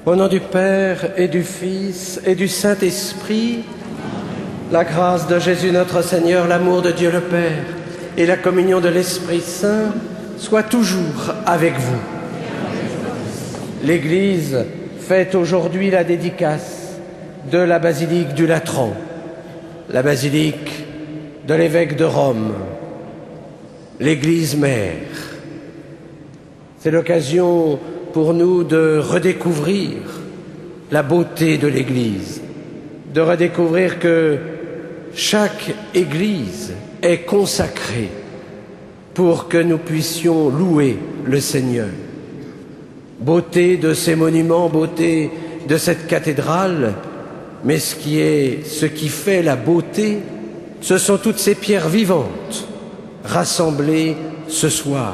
Au nom du Père et du Fils et du Saint-Esprit, la grâce de Jésus notre Seigneur, l'amour de Dieu le Père et la communion de l'Esprit Saint soient toujours avec vous. L'Église fête aujourd'hui la dédicace de la basilique du Latran, la basilique de l'évêque de Rome, l'Église mère. C'est l'occasion pour nous de redécouvrir la beauté de l'Église, de redécouvrir que chaque Église est consacrée pour que nous puissions louer le Seigneur. Beauté de ces monuments, beauté de cette cathédrale, mais ce qui fait la beauté, ce sont toutes ces pierres vivantes rassemblées ce soir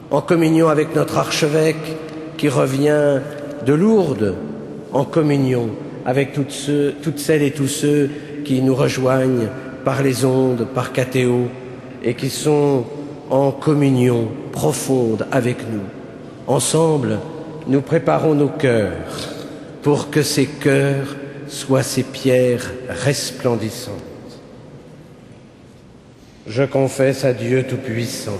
en communion avec notre archevêque qui revient de Lourdes, en communion avec toutes celles et tous ceux qui nous rejoignent par les ondes, par Catéo, et qui sont en communion profonde avec nous. Ensemble, nous préparons nos cœurs pour que ces cœurs soient ces pierres resplendissantes. Je confesse à Dieu Tout-Puissant,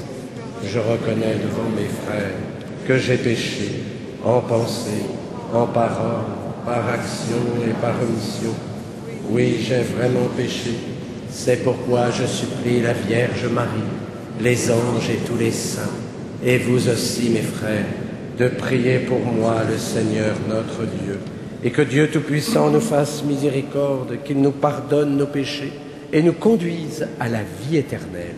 je reconnais devant mes frères que j'ai péché en pensée, en parole, par action et par omission. Oui, j'ai vraiment péché. C'est pourquoi je supplie la Vierge Marie, les anges et tous les saints, et vous aussi, mes frères, de prier pour moi le Seigneur notre Dieu, et que Dieu Tout-Puissant nous fasse miséricorde, qu'il nous pardonne nos péchés et nous conduise à la vie éternelle.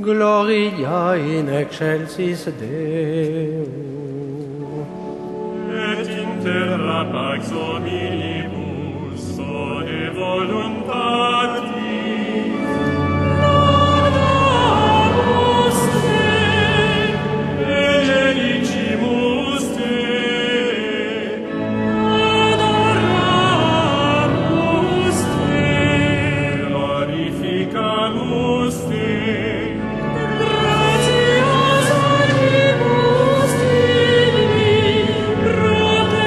Gloria in excelsis Deo. Et in terra pax omnibus, ode voluntatis. Laudamus te, benedicimus te, adoramus te, glorificamus te. Gratias animus Dei, propter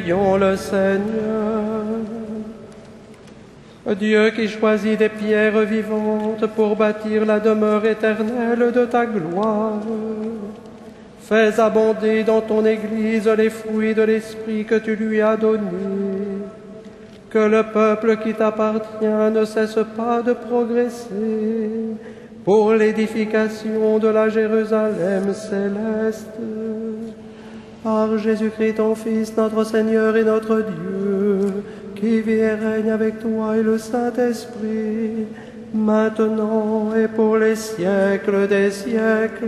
Prions le Seigneur. Dieu qui choisit des pierres vivantes pour bâtir la demeure éternelle de ta gloire, fais abonder dans ton Église les fruits de l'Esprit que tu lui as donné. Que le peuple qui t'appartient ne cesse pas de progresser pour l'édification de la Jérusalem céleste. Par Jésus-Christ, ton Fils, notre Seigneur et notre Dieu, qui vit et règne avec toi et le Saint-Esprit, maintenant et pour les siècles des siècles.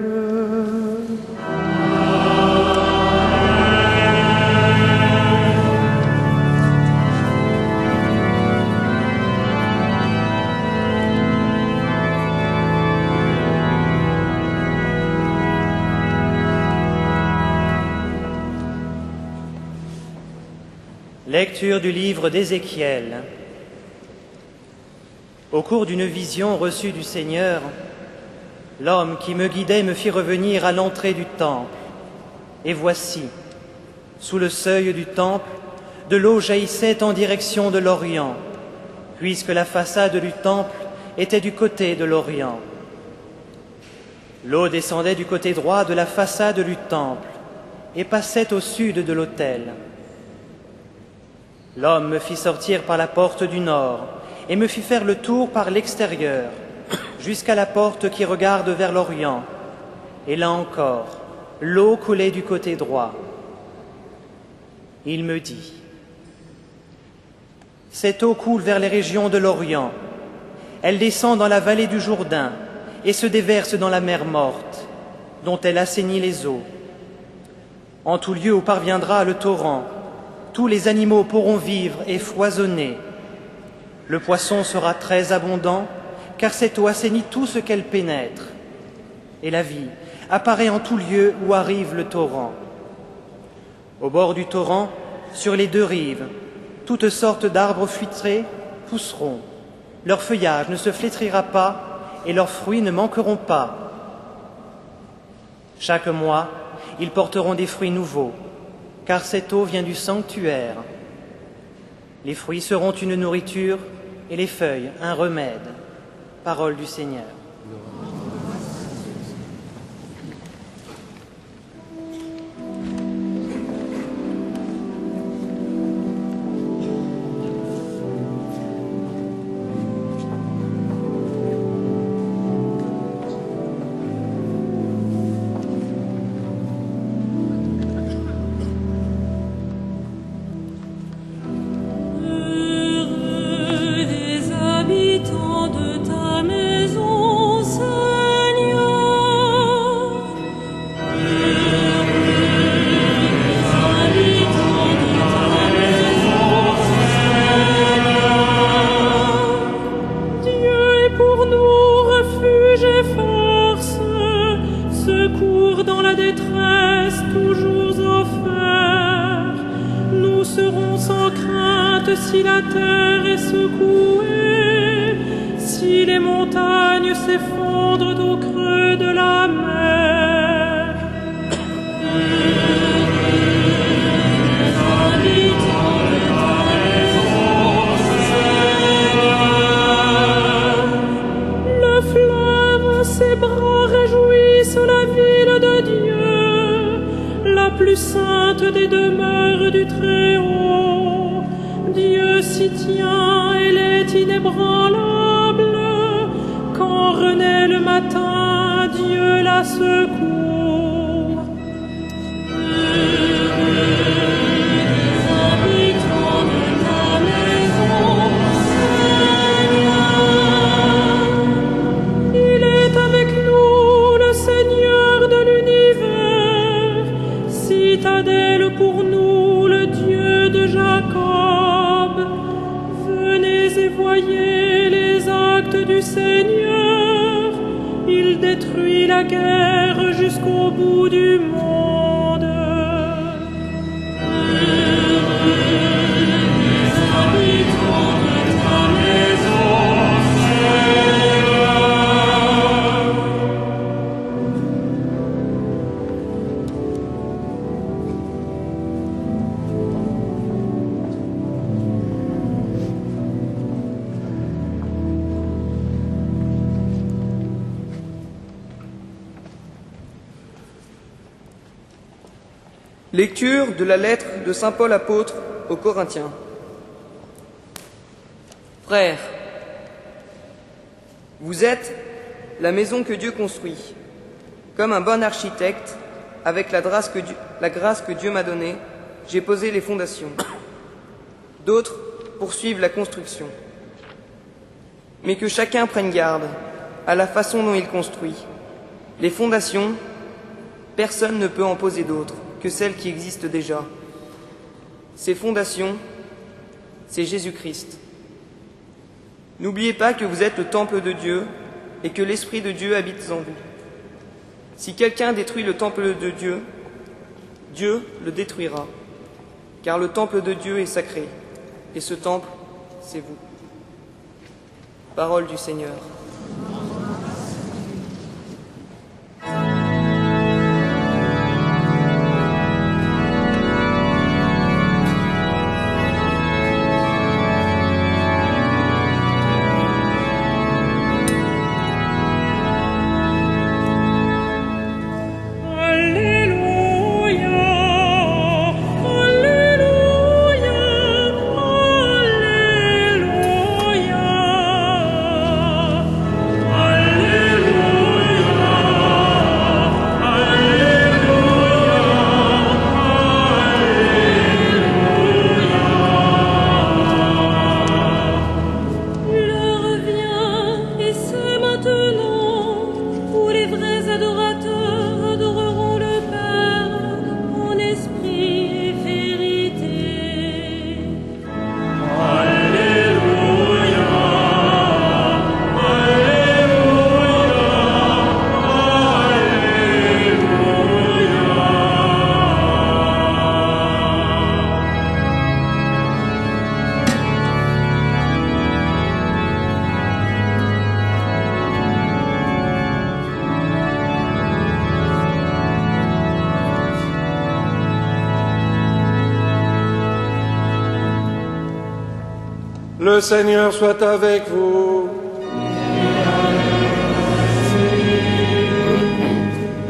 Lecture du livre d'Ézéchiel. Au cours d'une vision reçue du Seigneur, l'homme qui me guidait me fit revenir à l'entrée du temple. Et voici, sous le seuil du temple, de l'eau jaillissait en direction de l'Orient, puisque la façade du temple était du côté de l'Orient. L'eau descendait du côté droit de la façade du temple et passait au sud de l'autel. L'homme me fit sortir par la porte du nord et me fit faire le tour par l'extérieur, jusqu'à la porte qui regarde vers l'Orient. Et là encore, l'eau coulait du côté droit. Il me dit, « Cette eau coule vers les régions de l'Orient. Elle descend dans la vallée du Jourdain et se déverse dans la mer morte, dont elle assainit les eaux. En tout lieu où parviendra le torrent, tous les animaux pourront vivre et foisonner. Le poisson sera très abondant, car cette eau assainit tout ce qu'elle pénètre. Et la vie apparaît en tout lieu où arrive le torrent. Au bord du torrent, sur les deux rives, toutes sortes d'arbres fruités pousseront. Leur feuillage ne se flétrira pas et leurs fruits ne manqueront pas. Chaque mois, ils porteront des fruits nouveaux, car cette eau vient du sanctuaire. Les fruits seront une nourriture et les feuilles un remède. Parole du Seigneur. Si la terre est secouée, si les montagnes s'effondrent au creux de la mer. Les habitants de ta maison, Seigneur. Le fleuve, ses bras réjouissent la ville de Dieu, la plus sainte des demeures du Très-Haut. Dieu s'y tient, elle est inébranlable. Quand renaît le matin, Dieu la secourt. Heureux les habitants de ta maison, Seigneur. Il est avec nous, le Seigneur de l'univers, citadelle pour nous, le Dieu de Jacob. Voyez les actes du Seigneur, il détruit la guerre jusqu'au bout du monde. Heureux les habitants de ta maison, Seigneur. Lecture de la lettre de saint Paul apôtre aux Corinthiens. Frères, vous êtes la maison que Dieu construit. Comme un bon architecte, avec la grâce que Dieu m'a donnée, j'ai posé les fondations. D'autres poursuivent la construction. Mais que chacun prenne garde à la façon dont il construit. Les fondations, personne ne peut en poser d'autres que celles qui existent déjà. Ces fondations, c'est Jésus-Christ. N'oubliez pas que vous êtes le temple de Dieu et que l'Esprit de Dieu habite en vous. Si quelqu'un détruit le temple de Dieu, Dieu le détruira, car le temple de Dieu est sacré, et ce temple, c'est vous. Parole du Seigneur. Le Seigneur soit avec vous.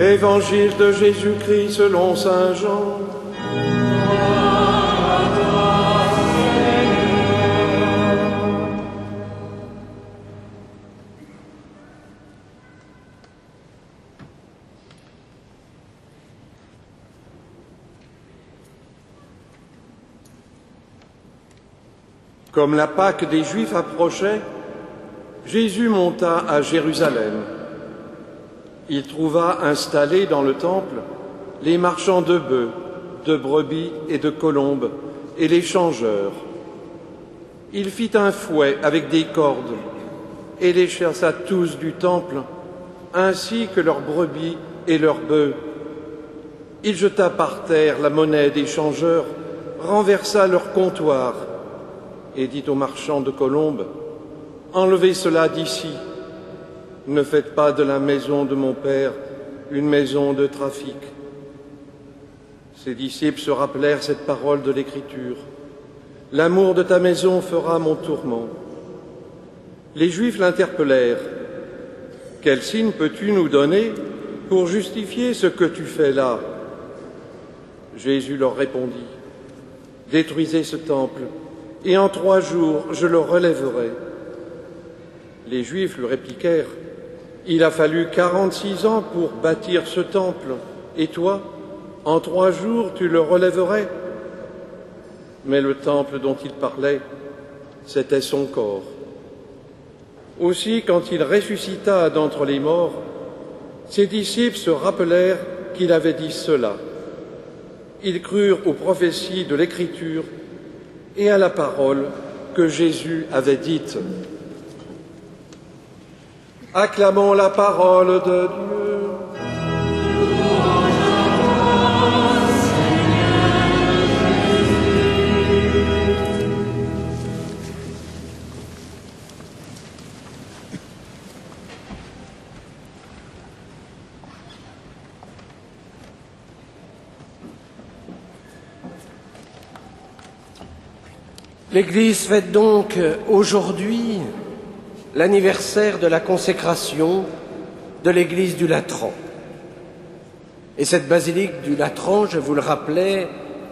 Évangile de Jésus-Christ selon saint Jean. Comme la Pâque des Juifs approchait, Jésus monta à Jérusalem. Il trouva installés dans le temple les marchands de bœufs, de brebis et de colombes, et les changeurs. Il fit un fouet avec des cordes et les chassa tous du temple, ainsi que leurs brebis et leurs bœufs. Il jeta par terre la monnaie des changeurs, renversa leur comptoir, et dit aux marchands de colombes, « Enlevez cela d'ici, ne faites pas de la maison de mon Père une maison de trafic. » Ses disciples se rappelèrent cette parole de l'Écriture, « L'amour de ta maison fera mon tourment. » Les Juifs l'interpellèrent, « Quel signe peux-tu nous donner pour justifier ce que tu fais là ?» Jésus leur répondit, « Détruisez ce temple, et en 3 jours je le relèverai. » Les Juifs lui répliquèrent, « Il a fallu 46 ans pour bâtir ce temple, et toi, en 3 jours tu le relèverais ?» Mais le temple dont il parlait, c'était son corps. Aussi, quand il ressuscita d'entre les morts, ses disciples se rappelèrent qu'il avait dit cela. Ils crurent aux prophéties de l'Écriture et à la parole que Jésus avait dite. Acclamons la parole de Dieu. L'Église fête donc aujourd'hui l'anniversaire de la consécration de l'Église du Latran. Et cette basilique du Latran, je vous le rappelais,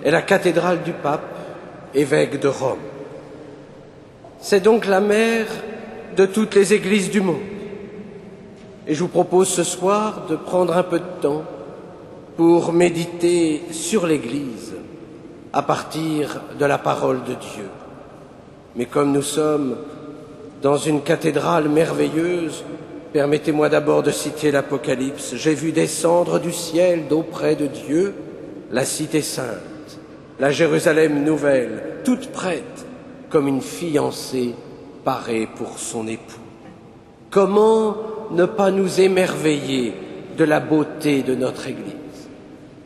est la cathédrale du pape, évêque de Rome. C'est donc la mère de toutes les églises du monde. Et je vous propose ce soir de prendre un peu de temps pour méditer sur l'Église à partir de la parole de Dieu. Mais comme nous sommes dans une cathédrale merveilleuse, permettez-moi d'abord de citer l'Apocalypse. J'ai vu descendre du ciel d'auprès de Dieu la cité sainte, la Jérusalem nouvelle, toute prête comme une fiancée parée pour son époux. Comment ne pas nous émerveiller de la beauté de notre Église?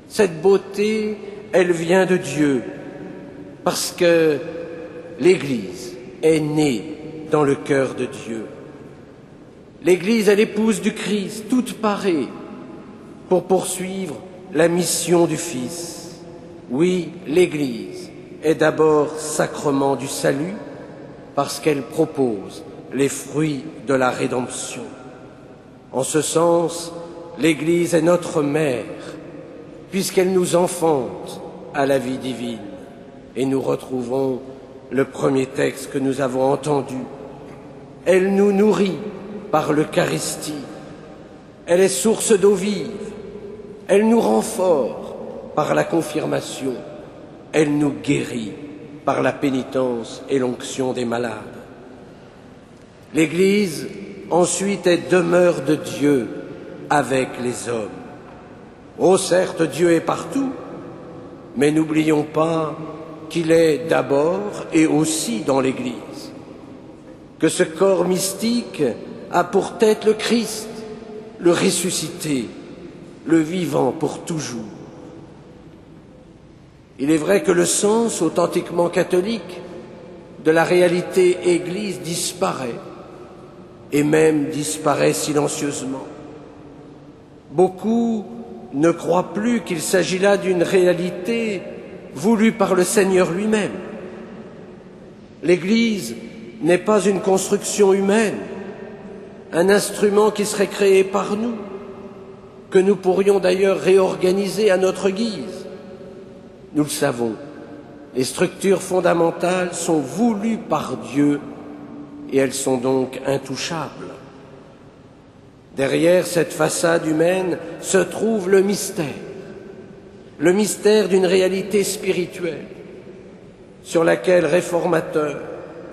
Cette beauté, elle vient de Dieu, parce que l'Église est née dans le cœur de Dieu. L'Église est l'épouse du Christ, toute parée pour poursuivre la mission du Fils. Oui, l'Église est d'abord sacrement du salut, parce qu'elle propose les fruits de la rédemption. En ce sens, l'Église est notre mère, puisqu'elle nous enfante à la vie divine. Et nous retrouvons le premier texte que nous avons entendu. Elle nous nourrit par l'Eucharistie. Elle est source d'eau vive. Elle nous rend forts par la confirmation. Elle nous guérit par la pénitence et l'onction des malades. L'Église, ensuite, est demeure de Dieu avec les hommes. Oh, certes, Dieu est partout, mais n'oublions pas qu'il est d'abord et aussi dans l'Église, que ce corps mystique a pour tête le Christ, le ressuscité, le vivant pour toujours. Il est vrai que le sens authentiquement catholique de la réalité Église disparaît, et même disparaît silencieusement. Beaucoup ne croient plus qu'il s'agit là d'une réalité voulue par le Seigneur lui-même. L'Église n'est pas une construction humaine, un instrument qui serait créé par nous, que nous pourrions d'ailleurs réorganiser à notre guise. Nous le savons, les structures fondamentales sont voulues par Dieu et elles sont donc intouchables. Derrière cette façade humaine se trouve le mystère d'une réalité spirituelle sur laquelle réformateurs,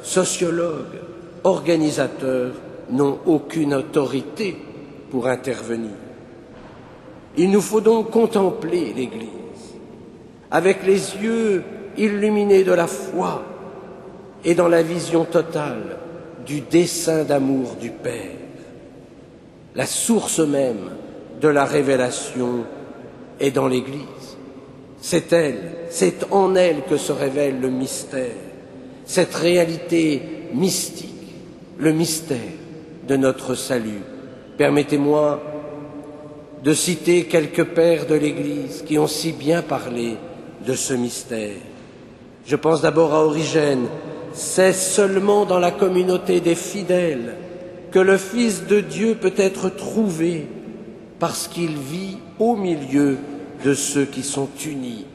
sociologues, organisateurs n'ont aucune autorité pour intervenir. Il nous faut donc contempler l'Église avec les yeux illuminés de la foi et dans la vision totale du dessein d'amour du Père. La source même de la révélation est dans l'Église. C'est elle, c'est en elle que se révèle le mystère, cette réalité mystique, le mystère de notre salut. Permettez-moi de citer quelques pères de l'Église qui ont si bien parlé de ce mystère. Je pense d'abord à Origène. C'est seulement dans la communauté des fidèles que le Fils de Dieu peut être trouvé, parce qu'il vit au milieu de ceux qui sont unis.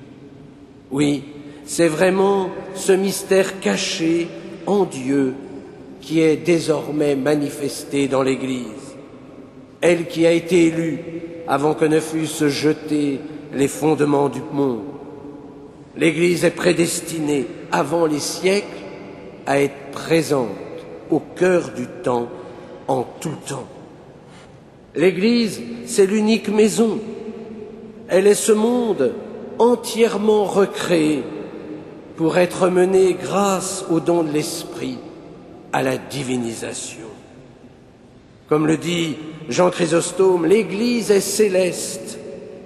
Oui, c'est vraiment ce mystère caché en Dieu qui est désormais manifesté dans l'Église. Elle qui a été élue avant que ne fussent jetés les fondements du monde. L'Église est prédestinée avant les siècles à être présente au cœur du temps, en tout temps. L'Église, c'est l'unique maison. Elle est ce monde entièrement recréé pour être mené grâce au don de l'Esprit à la divinisation. Comme le dit Jean Chrysostome, l'Église est céleste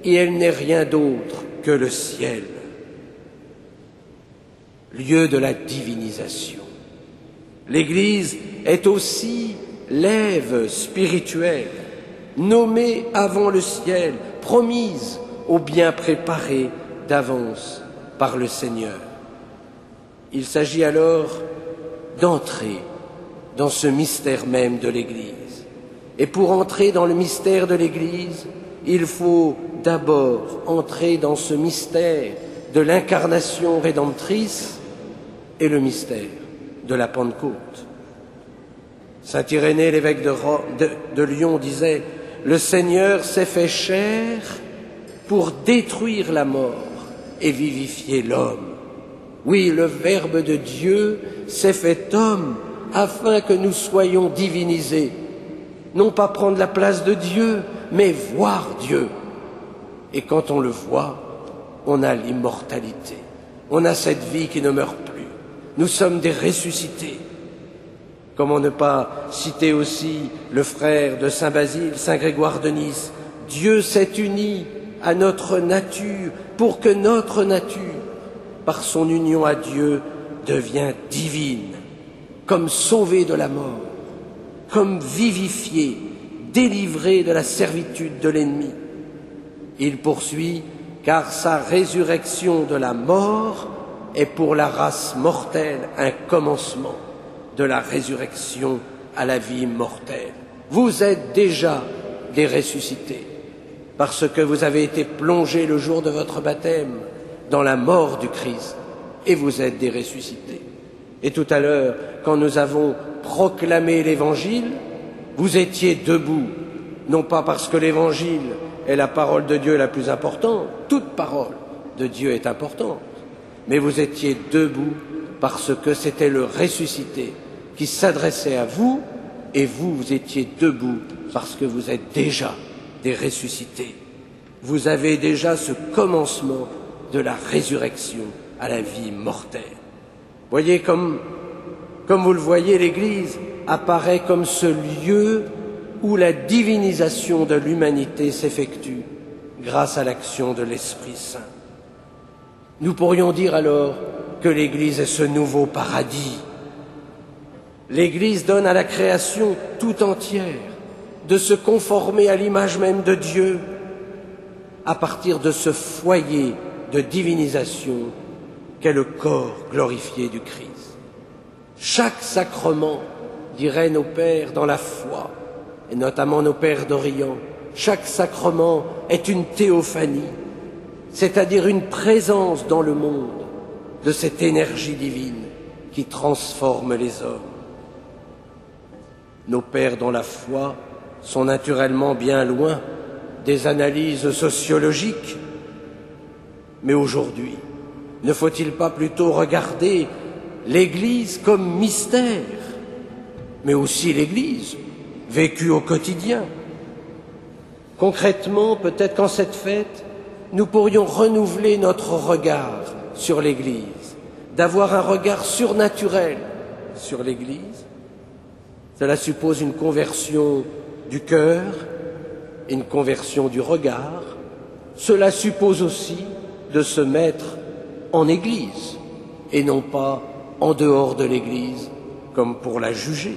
et elle n'est rien d'autre que le ciel, lieu de la divinisation. L'Église est aussi l'Ève spirituelle, nommée avant le ciel, promise au bien préparé d'avance par le Seigneur. Il s'agit alors d'entrer dans ce mystère même de l'Église. Et pour entrer dans le mystère de l'Église, il faut d'abord entrer dans ce mystère de l'incarnation rédemptrice et le mystère de la Pentecôte. Saint Irénée, l'évêque de Lyon, disait « Le Seigneur s'est fait chair pour détruire la mort et vivifier l'homme. Oui, le Verbe de Dieu s'est fait homme afin que nous soyons divinisés, non pas prendre la place de Dieu, mais voir Dieu. Et quand on le voit, on a l'immortalité. On a cette vie qui ne meurt plus. Nous sommes des ressuscités. Comment ne pas citer aussi le frère de Saint Basile, Saint Grégoire de Nice. Dieu s'est uni à notre nature pour que notre nature, par son union à Dieu, devient divine, comme sauvée de la mort, comme vivifiée, délivrée de la servitude de l'ennemi. Il poursuit, car sa résurrection de la mort est pour la race mortelle un commencement de la résurrection à la vie mortelle. Vous êtes déjà des ressuscités, parce que vous avez été plongés le jour de votre baptême dans la mort du Christ, et vous êtes des ressuscités. Et tout à l'heure, quand nous avons proclamé l'Évangile, vous étiez debout, non pas parce que l'Évangile est la parole de Dieu la plus importante, toute parole de Dieu est importante, mais vous étiez debout parce que c'était le ressuscité qui s'adressait à vous, et vous étiez debout parce que vous êtes déjà des ressuscités. Vous avez déjà ce commencement de la résurrection à la vie mortelle. Voyez, comme vous le voyez, l'Église apparaît comme ce lieu où la divinisation de l'humanité s'effectue grâce à l'action de l'Esprit Saint. Nous pourrions dire alors que l'Église est ce nouveau paradis. L'Église donne à la création tout entière de se conformer à l'image même de Dieu à partir de ce foyer de divinisation qu'est le corps glorifié du Christ. Chaque sacrement, diraient nos pères dans la foi, et notamment nos pères d'Orient, chaque sacrement est une théophanie, c'est-à-dire une présence dans le monde de cette énergie divine qui transforme les hommes. Nos pères dans la foi sont naturellement bien loin des analyses sociologiques, mais aujourd'hui, ne faut-il pas plutôt regarder l'Église comme mystère, mais aussi l'Église vécue au quotidien? Concrètement, peut-être qu'en cette fête, nous pourrions renouveler notre regard sur l'Église, d'avoir un regard surnaturel sur l'Église. Cela suppose une conversion du cœur, une conversion du regard. Cela suppose aussi de se mettre en Église et non pas en dehors de l'Église comme pour la juger.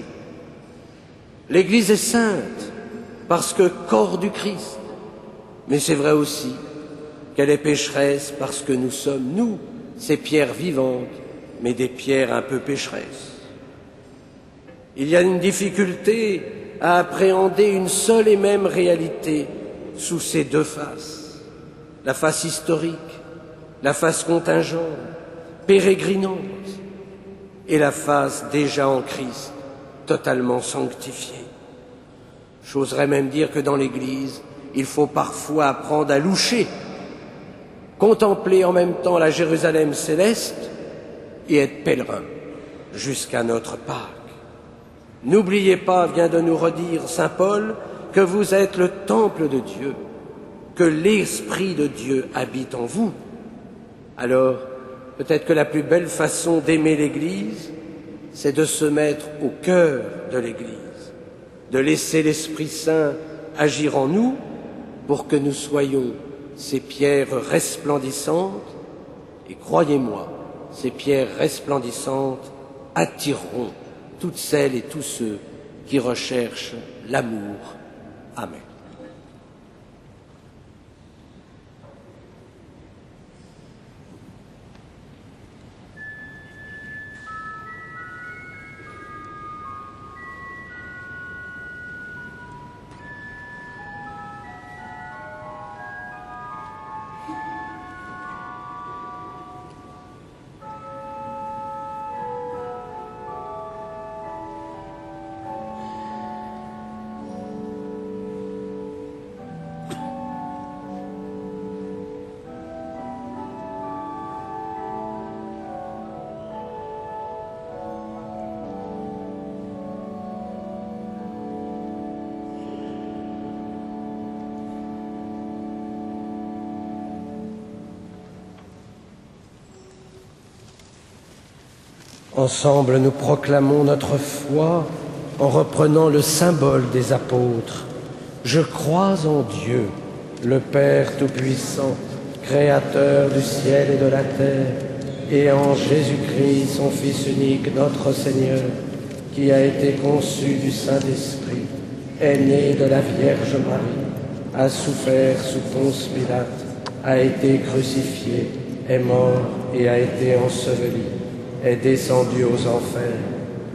L'Église est sainte parce que corps du Christ, mais c'est vrai aussi qu'elle est pécheresse parce que nous sommes, nous, ces pierres vivantes, mais des pierres un peu pécheresses. Il y a une difficulté à appréhender une seule et même réalité sous ces deux faces, la face historique, la face contingente, pérégrinante, et la face déjà en Christ, totalement sanctifiée. J'oserais même dire que dans l'Église, il faut parfois apprendre à loucher, contempler en même temps la Jérusalem céleste et être pèlerin jusqu'à notre Pâques. N'oubliez pas, vient de nous redire saint Paul, que vous êtes le temple de Dieu, que l'Esprit de Dieu habite en vous. Alors, peut-être que la plus belle façon d'aimer l'Église, c'est de se mettre au cœur de l'Église, de laisser l'Esprit Saint agir en nous pour que nous soyons ces pierres resplendissantes. Et croyez-moi, ces pierres resplendissantes attireront toutes celles et tous ceux qui recherchent l'amour. Amen. Ensemble, nous proclamons notre foi en reprenant le symbole des apôtres. Je crois en Dieu, le Père Tout-Puissant, Créateur du ciel et de la terre, et en Jésus-Christ, son Fils unique, notre Seigneur, qui a été conçu du Saint-Esprit, est né de la Vierge Marie, a souffert sous Ponce Pilate, a été crucifié, est mort et a été enseveli, est descendu aux enfers,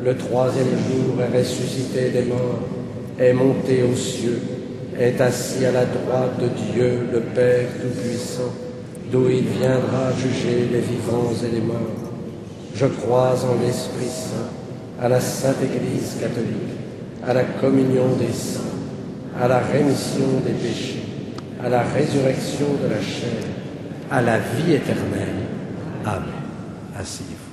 le troisième jour est ressuscité des morts, est monté aux cieux, est assis à la droite de Dieu, le Père Tout-Puissant, d'où il viendra juger les vivants et les morts. Je crois en l'Esprit Saint, à la Sainte Église catholique, à la communion des saints, à la rémission des péchés, à la résurrection de la chair, à la vie éternelle. Amen. Asseyez-vous.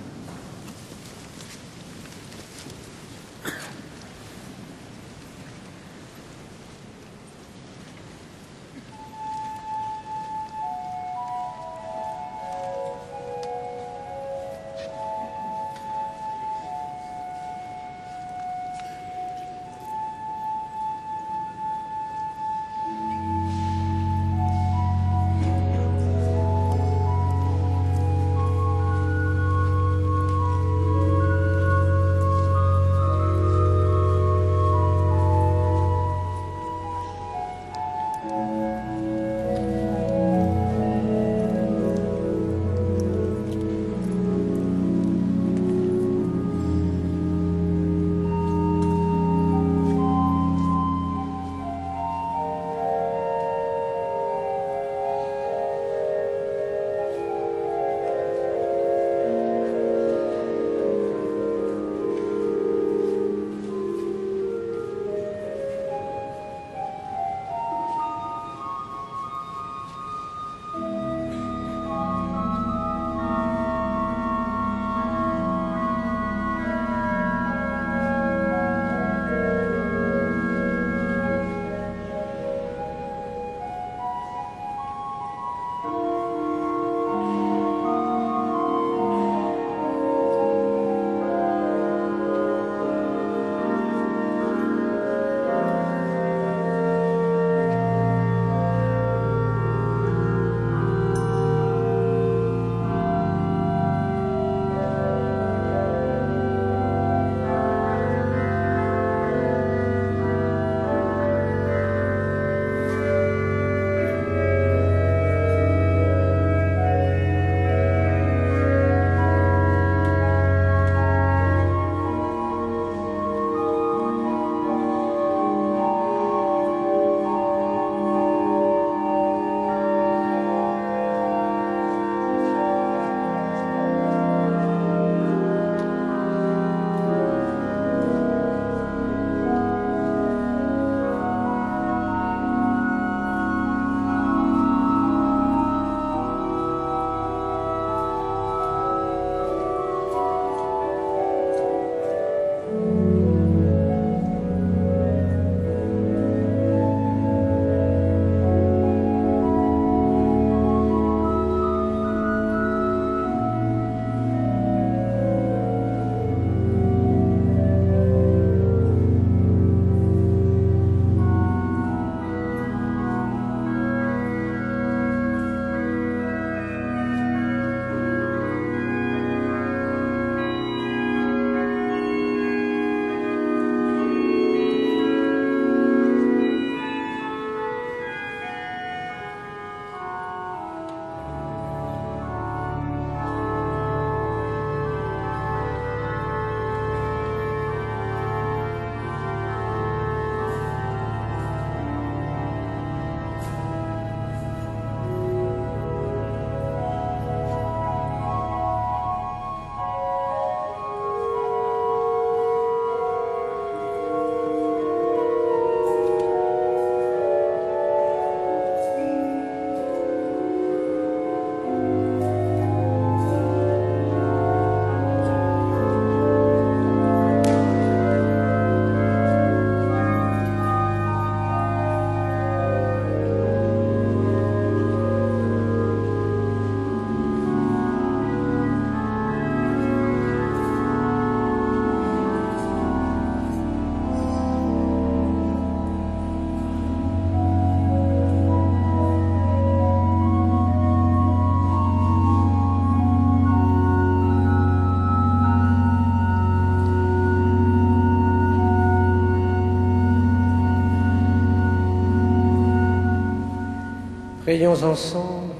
Prions ensemble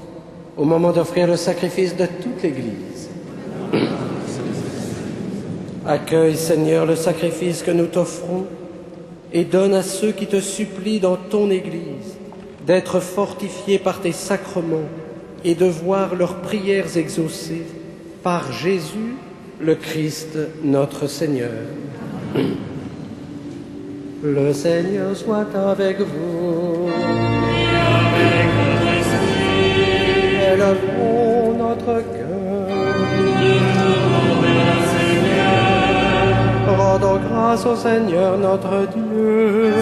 au moment d'offrir le sacrifice de toute l'Église. Accueille, Seigneur, le sacrifice que nous t'offrons et donne à ceux qui te supplient dans ton Église d'être fortifiés par tes sacrements et de voir leurs prières exaucées par Jésus, le Christ, notre Seigneur. Le Seigneur soit avec vous. Et avec votre esprit. Élevons notre cœur. Rendons grâce au Seigneur notre Dieu.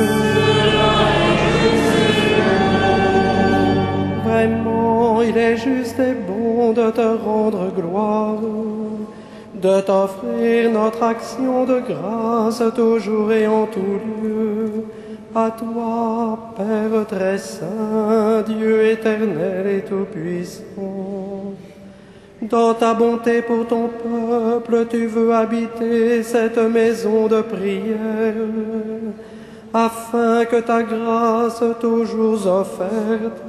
Vraiment, il est juste et bon de te rendre gloire, de t'offrir notre action de grâce toujours et en tout lieu. À toi, Père très saint, Dieu éternel et tout-puissant. Dans ta bonté pour ton peuple, tu veux habiter cette maison de prière, afin que ta grâce toujours offerte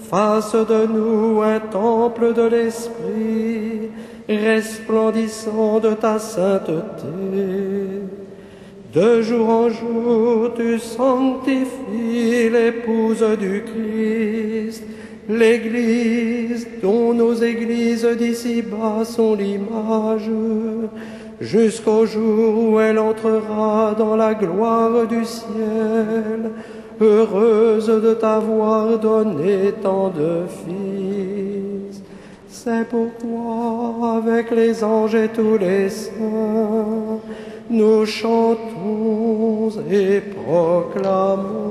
fasse de nous un temple de l'Esprit, resplendissant de ta sainteté. De jour en jour, tu sanctifies l'épouse du Christ, l'Église, dont nos églises d'ici-bas sont l'image, jusqu'au jour où elle entrera dans la gloire du ciel, heureuse de t'avoir donné tant de fils. C'est pourquoi, avec les anges et tous les saints, nous chantons et proclamons.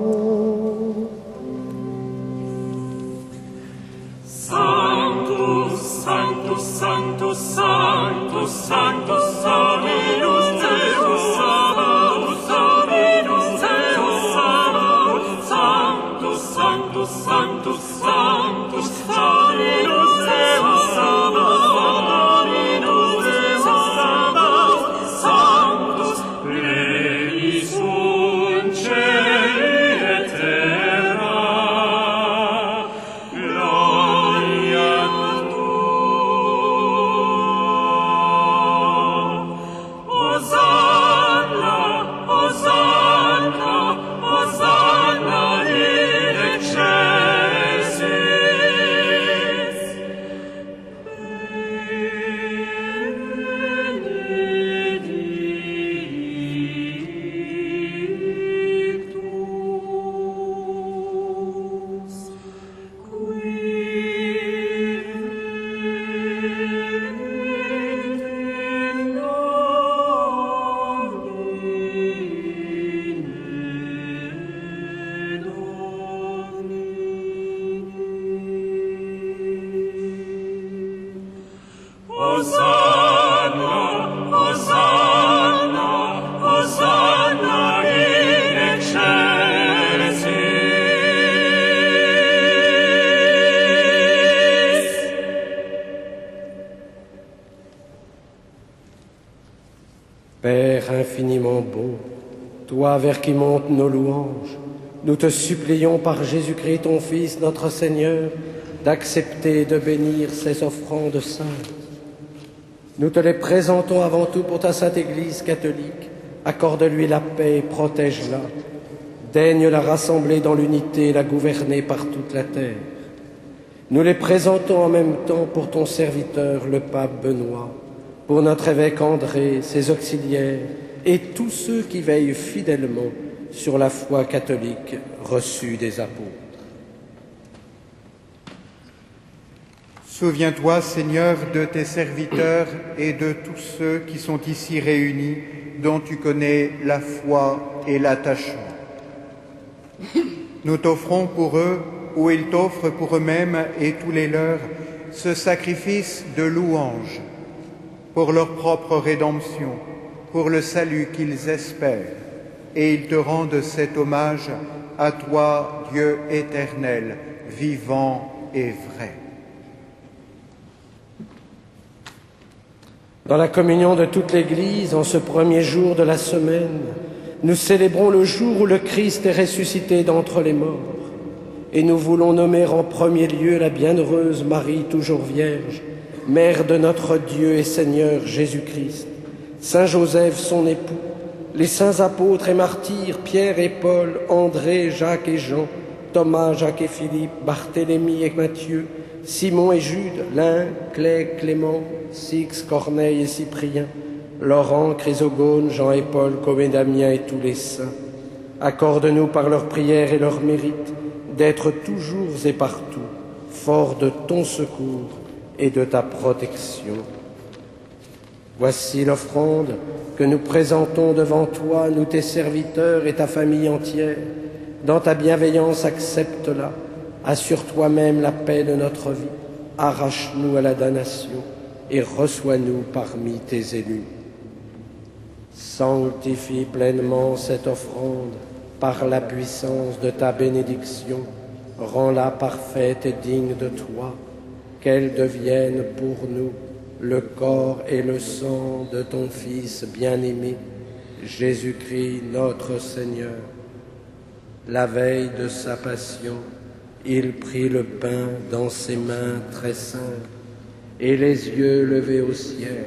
Sanctus, Sanctus, Sanctus, Sanctus, Sanctus, Sanctus, Deus Sabaoth, Sanctus, Deus Sabaoth, Sanctus, Sanctus, Sanctus, Sanctus, Sanctus, Deus Sabaoth, Deus Sabaoth, Sanctus, plenius sunt caeli et terra. Père infiniment bon, toi vers qui montent nos louanges, nous te supplions par Jésus-Christ ton Fils, notre Seigneur, d'accepter et de bénir ces offrandes saintes. Nous te les présentons avant tout pour ta sainte Église catholique. Accorde-lui la paix et protège-la. Daigne la rassembler dans l'unité et la gouverner par toute la terre. Nous les présentons en même temps pour ton serviteur, le pape Benoît, pour notre évêque André, ses auxiliaires et tous ceux qui veillent fidèlement sur la foi catholique reçue des apôtres. Souviens-toi, Seigneur, de tes serviteurs et de tous ceux qui sont ici réunis, dont tu connais la foi et l'attachement. Nous t'offrons pour eux, ou ils t'offrent pour eux-mêmes et tous les leurs, ce sacrifice de louange, pour leur propre rédemption, pour le salut qu'ils espèrent, et ils te rendent cet hommage à toi, Dieu éternel, vivant et vrai. Dans la communion de toute l'Église, en ce premier jour de la semaine, nous célébrons le jour où le Christ est ressuscité d'entre les morts. et nous voulons nommer en premier lieu la bienheureuse Marie, toujours vierge, mère de notre Dieu et Seigneur Jésus-Christ, Saint Joseph, son époux, les saints apôtres et martyrs, Pierre et Paul, André, Jacques et Jean, Thomas, Jacques et Philippe, Barthélemy et Matthieu, Simon et Jude, Lin, Clay, Clément, Six, Corneille et Cyprien, Laurent, Chrysogone, Jean et Paul, Comé, Damien et tous les saints. Accorde-nous par leurs prières et leurs mérites d'être toujours et partout forts de ton secours et de ta protection. Voici l'offrande que nous présentons devant toi, nous tes serviteurs et ta famille entière. Dans ta bienveillance, accepte-la. Assure toi-même la paix de notre vie. Arrache-nous à la damnation et reçois-nous parmi tes élus. Sanctifie pleinement cette offrande par la puissance de ta bénédiction. Rends-la parfaite et digne de toi, qu'elle devienne pour nous le corps et le sang de ton Fils bien-aimé, Jésus-Christ notre Seigneur. La veille de sa passion, il prit le pain dans ses mains très saintes, et les yeux levés au ciel,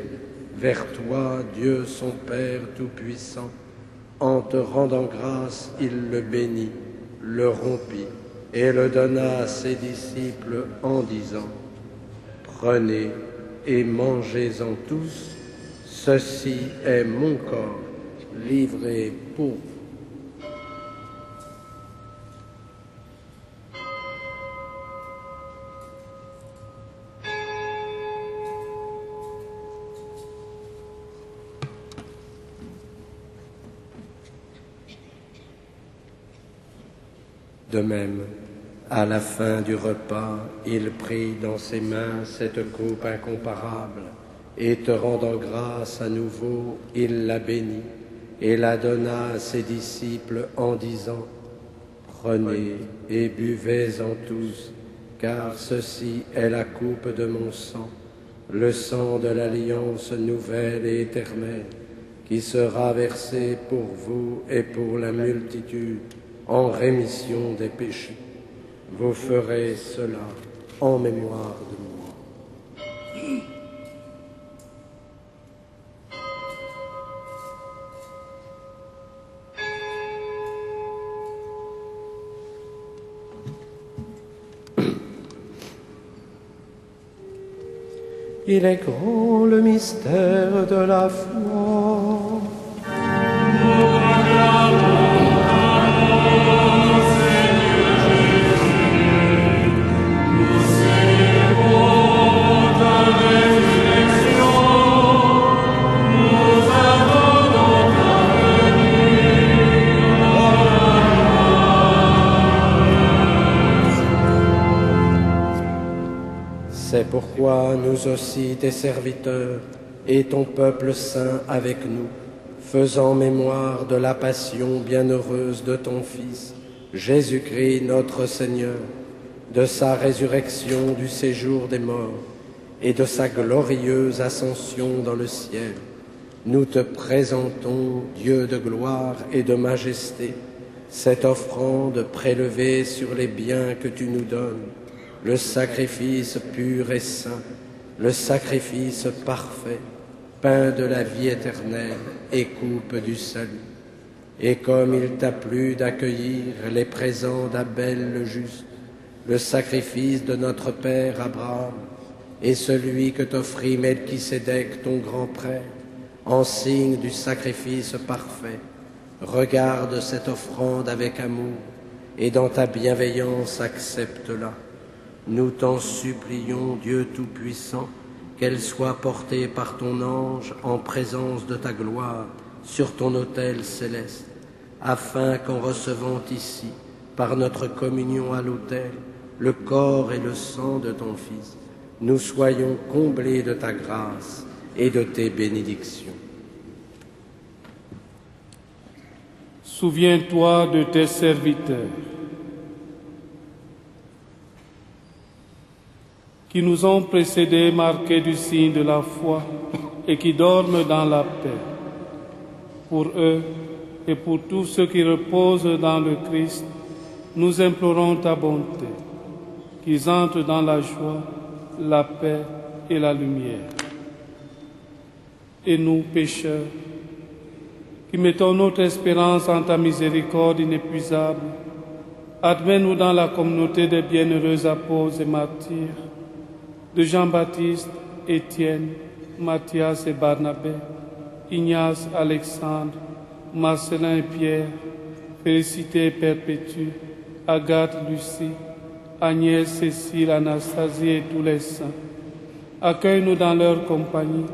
vers toi, Dieu son Père Tout-Puissant. En te rendant grâce, il le bénit, le rompit, et le donna à ses disciples en disant : Prenez et mangez-en tous, ceci est mon corps, livré pour vous. De même, à la fin du repas, il prit dans ses mains cette coupe incomparable, et te rendant grâce à nouveau, il la bénit, et la donna à ses disciples en disant : Prenez et buvez-en tous, car ceci est la coupe de mon sang, le sang de l'alliance nouvelle et éternelle, qui sera versé pour vous et pour la multitude, en rémission des péchés. Vous ferez cela en mémoire de moi. Il est grand le mystère de la foi. C'est pourquoi nous aussi, tes serviteurs, et ton peuple saint avec nous, faisant mémoire de la passion bienheureuse de ton Fils, Jésus-Christ notre Seigneur, de sa résurrection du séjour des morts et de sa glorieuse ascension dans le ciel, nous te présentons, Dieu de gloire et de majesté, cette offrande prélevée sur les biens que tu nous donnes, le sacrifice pur et saint, le sacrifice parfait, pain de la vie éternelle et coupe du salut. Et comme il t'a plu d'accueillir les présents d'Abel le juste, le sacrifice de notre père Abraham et celui que t'offrit Melchisédek ton grand prêtre, en signe du sacrifice parfait, regarde cette offrande avec amour et dans ta bienveillance accepte-la. Nous t'en supplions, Dieu Tout-Puissant, qu'elle soit portée par ton ange en présence de ta gloire sur ton autel céleste, afin qu'en recevant ici, par notre communion à l'autel, le corps et le sang de ton Fils, nous soyons comblés de ta grâce et de tes bénédictions. Souviens-toi de tes serviteurs, qui nous ont précédés marqués du signe de la foi et qui dorment dans la paix. Pour eux et pour tous ceux qui reposent dans le Christ, nous implorons ta bonté, qu'ils entrent dans la joie, la paix et la lumière. Et nous, pécheurs, qui mettons notre espérance en ta miséricorde inépuisable, admets-nous dans la communauté des bienheureux apôtres et martyrs, de Jean-Baptiste, Étienne, Matthias et Barnabé, Ignace, Alexandre, Marcelin et Pierre, Félicité et Perpétue, Agathe, Lucie, Agnès, Cécile, Anastasie et tous les saints. Accueille-nous dans leur compagnie,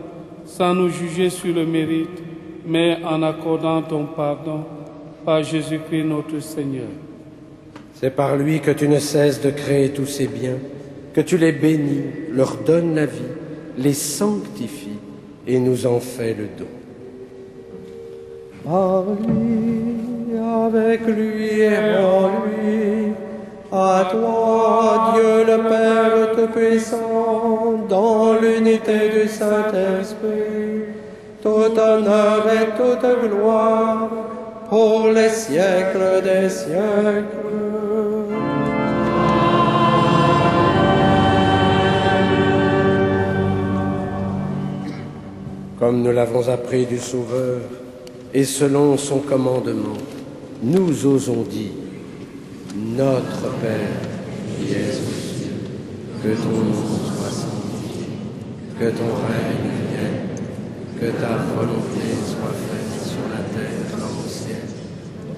sans nous juger sur le mérite, mais en accordant ton pardon par Jésus-Christ notre Seigneur. C'est par lui que tu ne cesses de créer tous ces biens, que tu les bénis, leur donnes la vie, les sanctifies et nous en fais le don. Par lui, avec lui et en lui, à toi, Dieu le Père Tout-Puissant, dans l'unité du Saint-Esprit, tout honneur et toute gloire pour les siècles des siècles. Comme nous l'avons appris du Sauveur, et selon son commandement, nous osons dire: Notre Père, qui es aux cieux, que ton nom soit sanctifié, que ton règne vienne, que ta volonté soit faite sur la terre comme au ciel.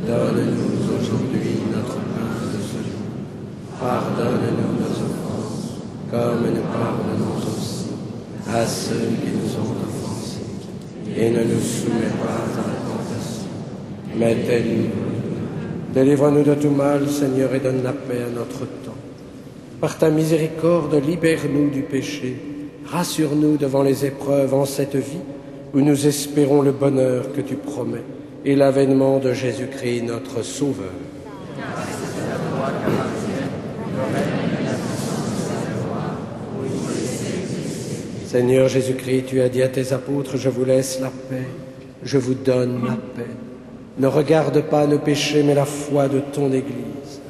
Donne-nous aujourd'hui notre pain de ce jour. Pardonne-nous nos offenses, comme nous pardonnons aussi à ceux qui nous ont offensés. Et ne nous soumets pas à la tentation, mais délivre-nous. Délivre-nous de tout mal, Seigneur, et donne la paix à notre temps. Par ta miséricorde, libère-nous du péché. Rassure-nous devant les épreuves en cette vie, où nous espérons le bonheur que tu promets et l'avènement de Jésus-Christ, notre Sauveur. Seigneur Jésus-Christ, tu as dit à tes apôtres: je vous laisse la paix, je vous donne la paix. Ne regarde pas nos péchés, mais la foi de ton Église.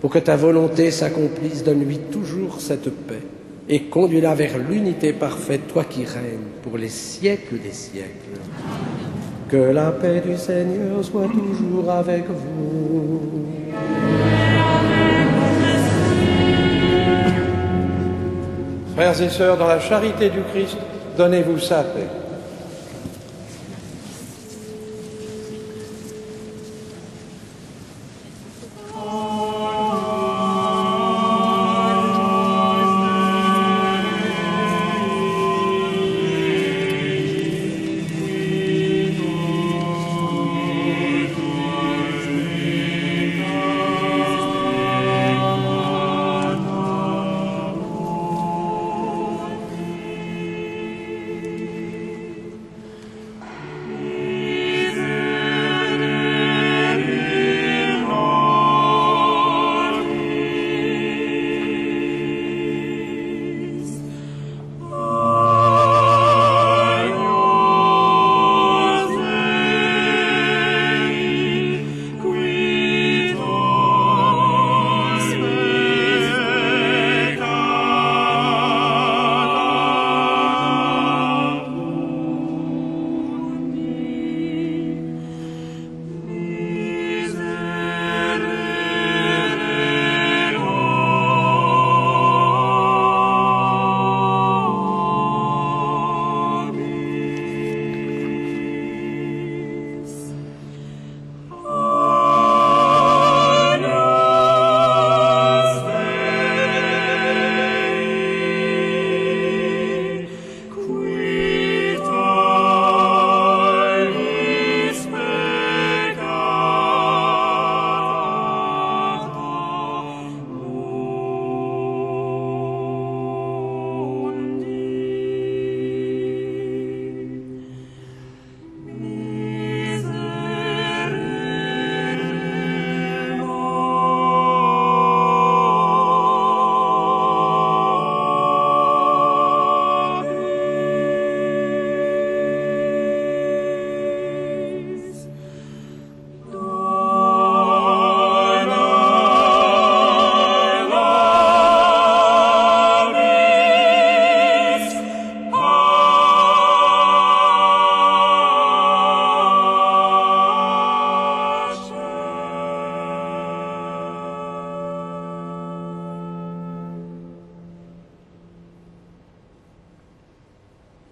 Pour que ta volonté s'accomplisse, donne-lui toujours cette paix et conduis-la vers l'unité parfaite, toi qui règnes pour les siècles des siècles. Que la paix du Seigneur soit toujours avec vous. Frères et sœurs, dans la charité du Christ, donnez-vous sa paix.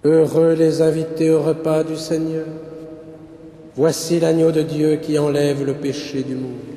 Heureux les invités au repas du Seigneur. Voici l'agneau de Dieu qui enlève le péché du monde.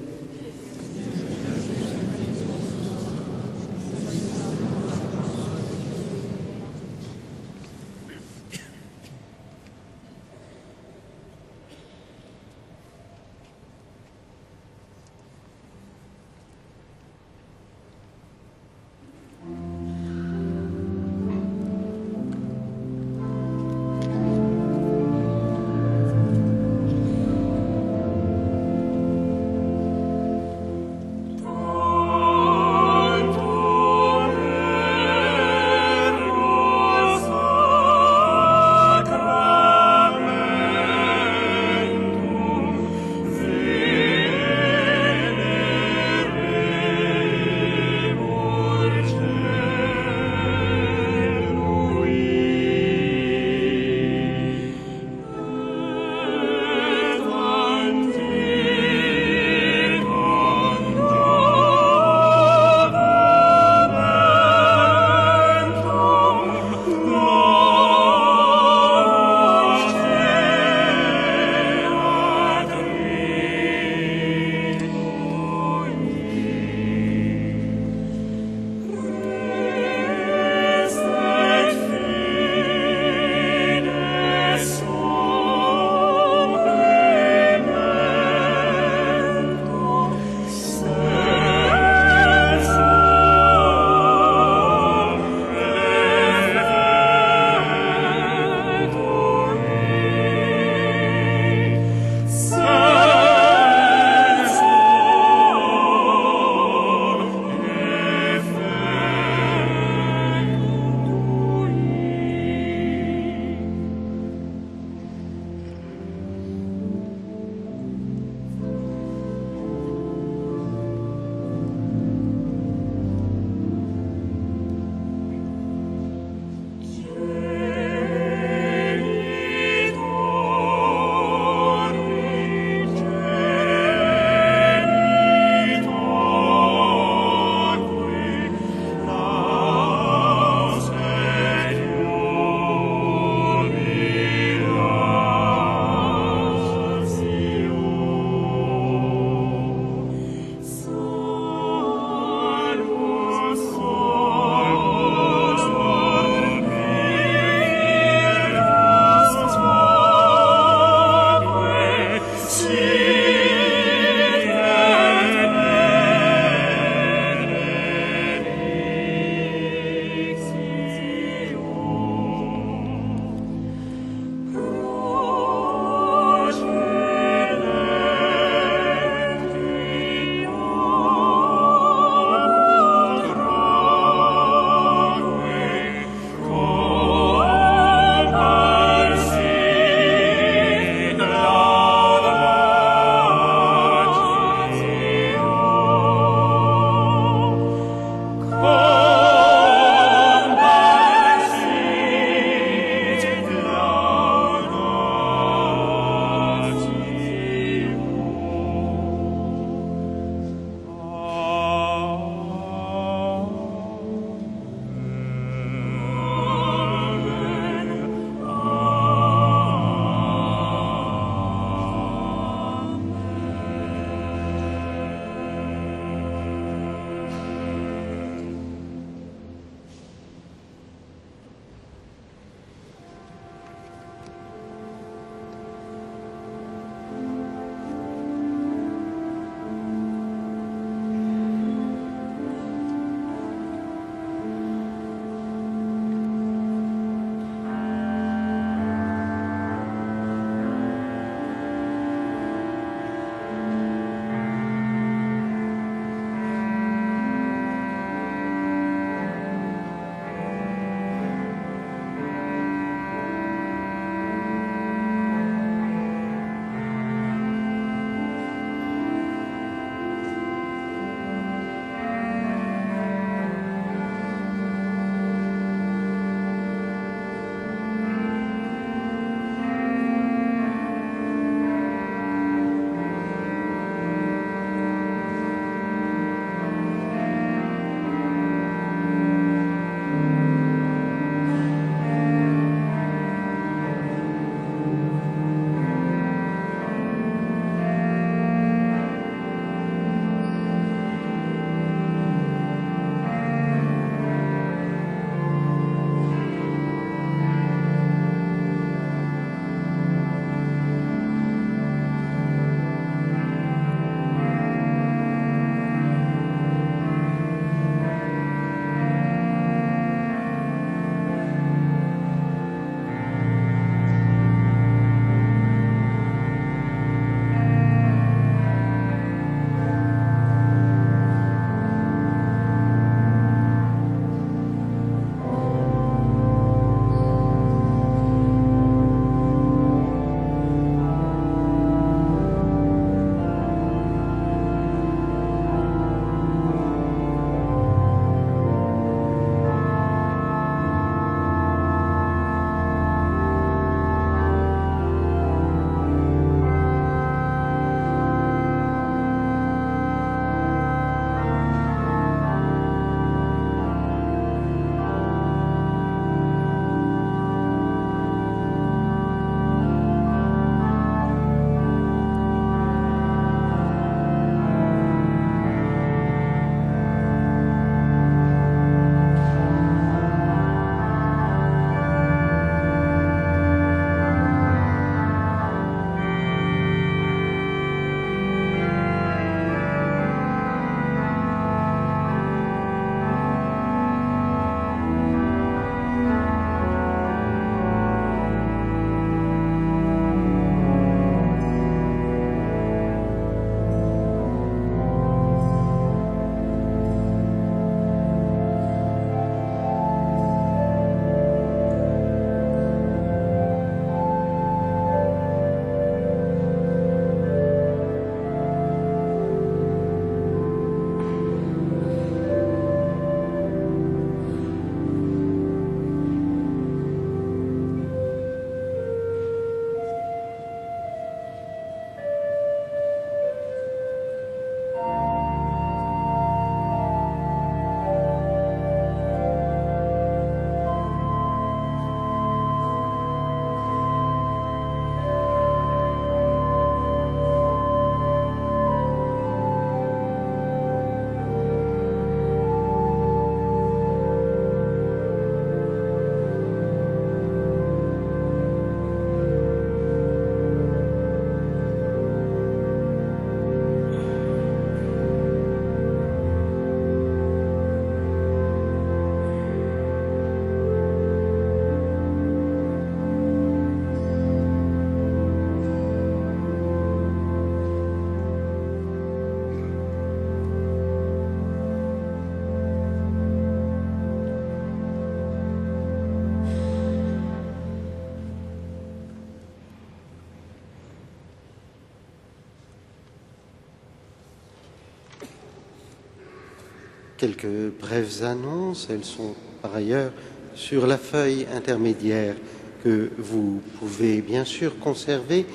quelques brèves annonces. Elles sont par ailleurs sur la feuille intermédiaire que vous pouvez bien sûr conserver.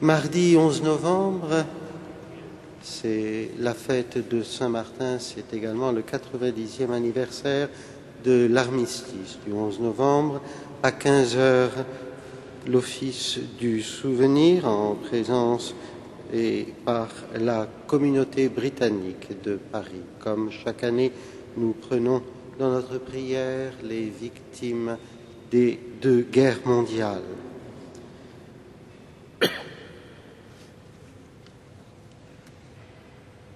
Mardi 11 novembre, c'est la fête de Saint-Martin, c'est également le 90e anniversaire de l'armistice du 11 novembre. À 15 heures, l'office du souvenir en présence et par la communauté britannique de Paris. Comme chaque année, nous prenons dans notre prière les victimes des 2 guerres mondiales.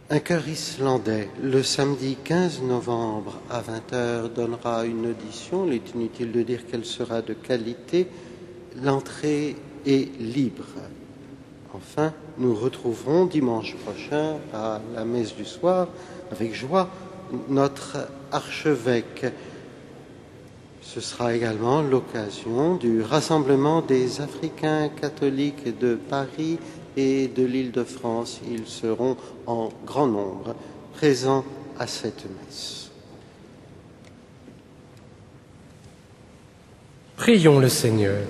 Un chœur islandais, le samedi 15 novembre à 20h, donnera une audition. Il est inutile de dire qu'elle sera de qualité. L'entrée est libre. Enfin, nous retrouverons dimanche prochain à la messe du soir, avec joie, notre archevêque. Ce sera également l'occasion du rassemblement des Africains catholiques de Paris et de l'Île-de-France. Ils seront en grand nombre présents à cette messe. Prions le Seigneur.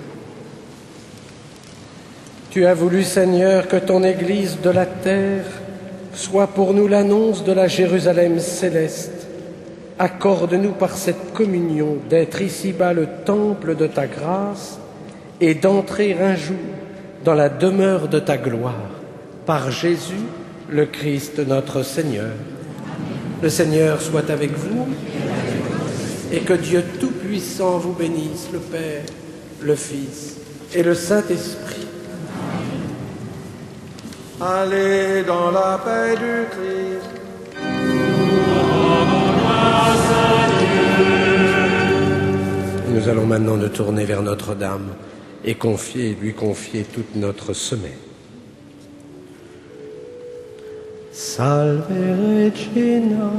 Tu as voulu, Seigneur, que ton Église de la terre soit pour nous l'annonce de la Jérusalem céleste. Accorde-nous par cette communion d'être ici-bas le temple de ta grâce et d'entrer un jour dans la demeure de ta gloire. Par Jésus, le Christ notre Seigneur. Le Seigneur soit avec vous et que Dieu Tout-Puissant vous bénisse, le Père, le Fils et le Saint-Esprit. Allez dans la paix du Christ. Nous allons maintenant nous tourner vers Notre-Dame et lui confier toute notre semaine. Salve Regina.